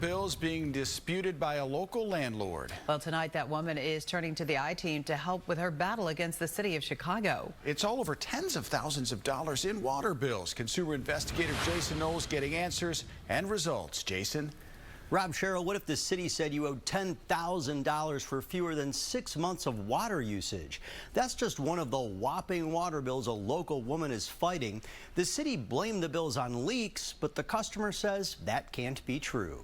Bills being disputed by a local landlord. Well, tonight that woman is turning to the I-Team to help with her battle against the city of Chicago. It's all over tens of thousands of dollars in water bills. Consumer investigator Jason Knowles getting answers and results. Jason? Rob, Cheryl, what if the city said you owed $10,000 for fewer than 6 months of water usage? That's just one of the whopping water bills a local woman is fighting. The city blamed the bills on leaks, but the customer says that can't be true.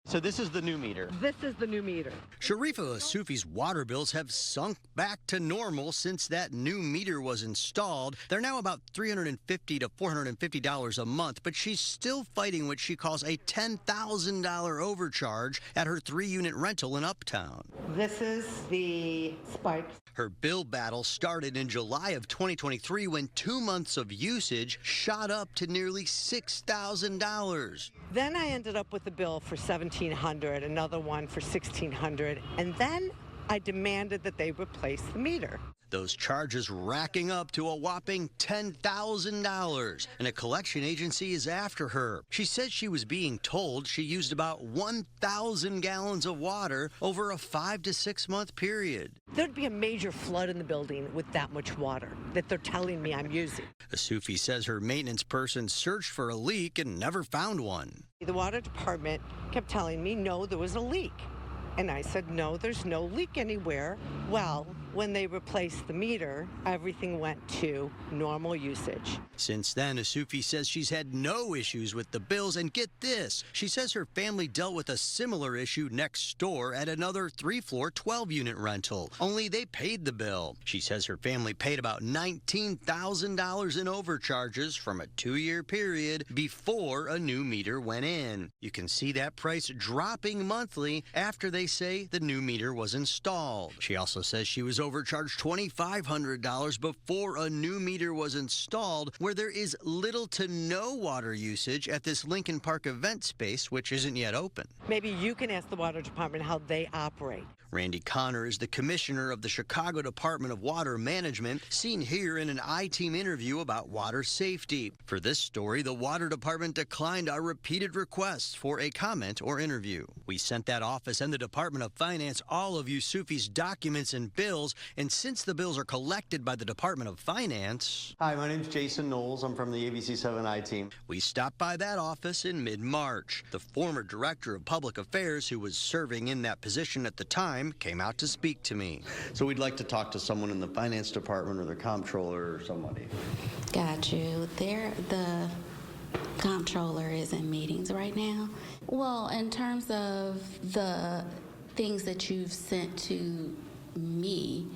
So this is the new meter. This is the new meter. Sharifa Asufi's water bills have sunk back to normal since that new meter was installed. They're now about $350 to $450 a month, but she's still fighting what she calls a $10,000 overcharge at her 3-unit rental in Uptown. This is the spikes. Her bill battle started in July of 2023 when 2 months of usage shot up to nearly $6,000. Then I ended up with a bill for $1,700, another one for $1,600, and then I demanded that they replace the meter. Those charges racking up to a whopping $10,000, and a collection agency is after her. She says she was being told she used about 1,000 gallons of water over a 5 to 6 month period. There'd be a major flood in the building with that much water that they're telling me I'm using. Asufi says her maintenance person searched for a leak and never found one. The water department kept telling me, no, there was a leak. And I said, no, there's no leak anywhere. Well, when they replaced the meter, everything went to normal usage. Since then, Asufi says she's had no issues with the bills. And get this, she says her family dealt with a similar issue next door at another 3-floor, 12-unit rental. Only they paid the bill. She says her family paid about $19,000 in overcharges from a 2-year period before a new meter went in. You can see that price dropping monthly after they say the new meter was installed. She also says she was overcharged $2,500 before a new meter was installed, where there is little to no water usage at this Lincoln Park event space, which isn't yet open. Maybe you can ask the water department how they operate. Randy Connor is the commissioner of the Chicago Department of Water Management, seen here in an I-Team interview about water safety. For this story, the water department declined our repeated requests for a comment or interview. We sent that office and the Department of Finance all of Asufi's documents and bills, and since the bills are collected by the Department of Finance... Hi, my name's Jason Knowles. I'm from the ABC7 I-Team. We stopped by that office in mid-March. The former director of public affairs, who was serving in that position at the time, came out to speak to me. So we'd like to talk to someone in the finance department or the comptroller or somebody. Got you. The comptroller is in meetings right now. Well, in terms of the things that you've sent to me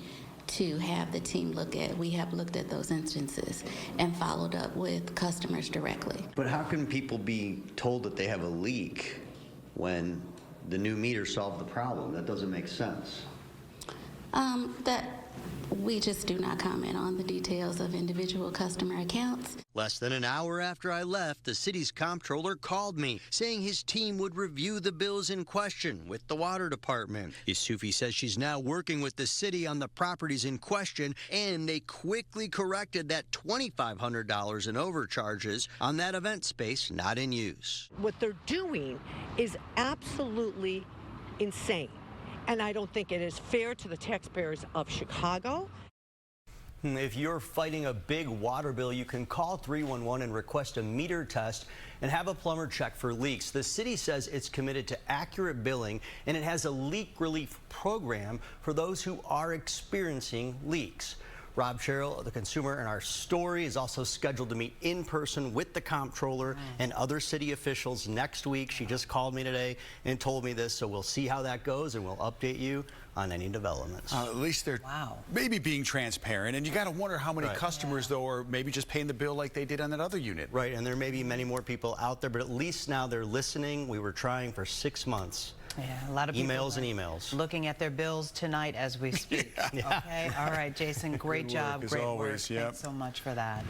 to have the team look at, we have looked at those instances and followed up with customers directly. But how can people be told that they have a leak when the new meter solved the problem? That doesn't make sense. We just do not comment on the details of individual customer accounts. Less than an hour after I left, the city's comptroller called me, saying his team would review the bills in question with the water department. Asufi says she's now working with the city on the properties in question, and they quickly corrected that $2,500 in overcharges on that event space not in use. What they're doing is absolutely insane. And I don't think it is fair to the taxpayers of Chicago. If you're fighting a big water bill, you can call 311 and request a meter test and have a plumber check for leaks. The city says it's committed to accurate billing, and it has a leak relief program for those who are experiencing leaks. Rob, Cheryl, the consumer in our story, is also scheduled to meet in person with the comptroller and other city officials next week. She just called me today and told me this, so we'll see how that goes, and we'll update you on any developments. At least they're maybe being transparent, and you got to wonder how many customers, though, are maybe just paying the bill like they did on that other unit. Right, and there may be many more people out there, but at least now they're listening. We were trying for 6 months. Yeah, a lot of people emails and emails. Looking at their bills tonight as we speak. Okay, all right, Jason, great job, great work. Always, Thanks so much for that.